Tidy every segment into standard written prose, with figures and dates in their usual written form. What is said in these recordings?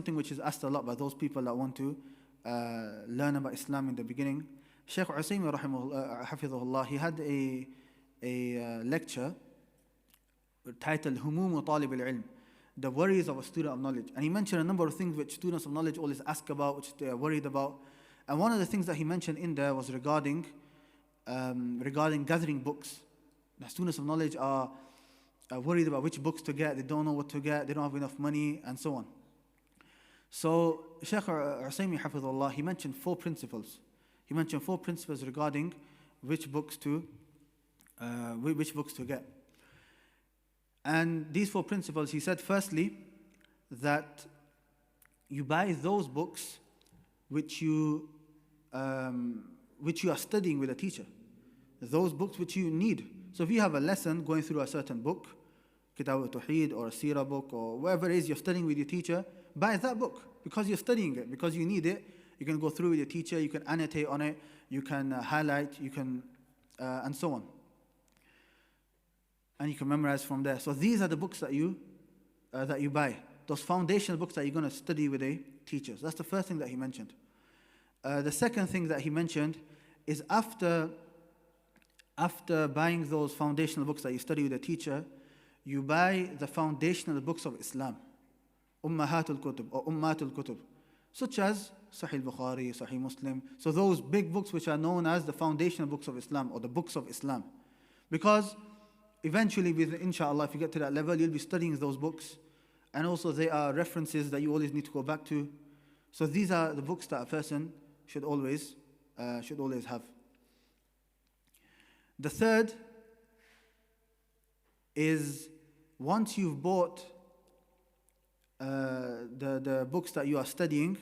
something which is asked a lot by those people that want to learn about Islam in the beginning. Shaykh Usaymi hafidhahullah, he had a lecture titled Humumu Talib al-Ilm, the worries of a student of knowledge. And he mentioned a number of things which students of knowledge always ask about, which they are worried about. And one of the things that he mentioned in there was regarding gathering books. The students of knowledge are worried about which books to get, they don't know what to get, they don't have enough money, and so on. So Shaykh Usaymi hafidhahullah, he mentioned 4 principles. He mentioned 4 principles regarding which books to get. And these 4 principles, he said, firstly, that you buy those books which you are studying with a teacher. Those books which you need. So if you have a lesson going through a certain book, Kitab al-Tawheed or a Seerah book or whatever it is you're studying with your teacher, buy that book because you're studying it, because you need it. You can go through with your teacher, you can annotate on it, you can highlight, you can, and so on. And you can memorize from there. So these are the books that you buy. Those foundational books that you're going to study with a teacher. So that's the first thing that he mentioned. The second thing that he mentioned is after buying those foundational books that you study with a teacher, you buy the foundational books of Islam. Ummahatul Kutub or Ummatul Kutub, such as Sahih Bukhari, Sahih Muslim. So those big books which are known as the foundational books of Islam or the books of Islam. Because eventually, inshallah, if you get to that level, you'll be studying those books. And also they are references that you always need to go back to. So these are the books that a person should always have. The third is, once you've bought the books that you are studying,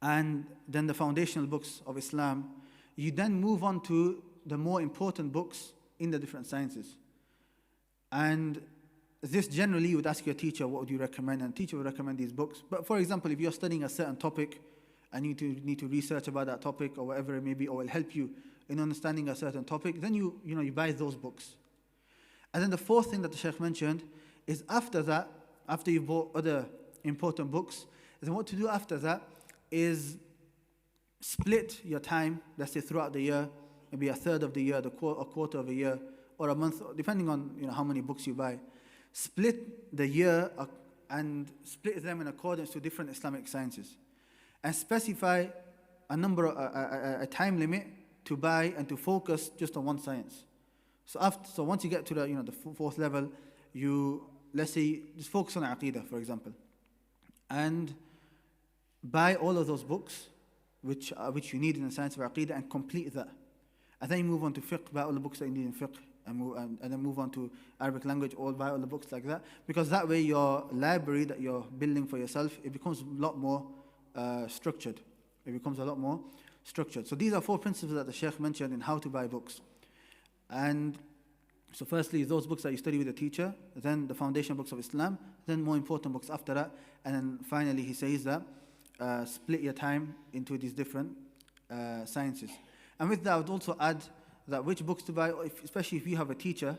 and then the foundational books of Islam, you then move on to the more important books in the different sciences. And this generally, you would ask your teacher, what would you recommend? And the teacher would recommend these books. But for example, if you're studying a certain topic and you need to research about that topic or whatever it may be, or will help you in understanding a certain topic, then you buy those books. And then the fourth thing that the Shaykh mentioned is after that, after you've bought other important books, then what to do after that is split your time, let's say throughout the year, maybe a third of the year, a quarter of a year, or a month, depending on how many books you buy. Split the year and split them in accordance to different Islamic sciences, and specify a time limit to buy and to focus just on one science. So once you get to the the 4th level, let's say just focus on Aqidah, for example, and buy all of those books which you need in the science of Aqidah and complete that. And then you move on to fiqh, buy all the books that you need in fiqh, and then move on to Arabic language, buy all the books like that. Because that way your library that you're building for yourself, it becomes a lot more structured. So these are 4 principles that the Shaykh mentioned in how to buy books. And so firstly, those books that you study with a teacher, then the foundation books of Islam, then more important books after that, and then finally he says that split your time into these different sciences. And with that, I would also add that which books to buy, especially if you have a teacher,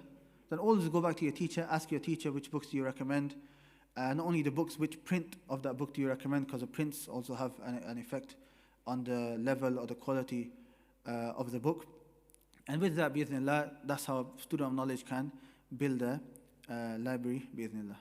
then always go back to your teacher, ask your teacher which books do you recommend. Not only the books, which print of that book do you recommend, because the prints also have an effect on the level or the quality of the book. And with that, bi'idhnillah, that's how a student of knowledge can build a library, bi'idhnillah.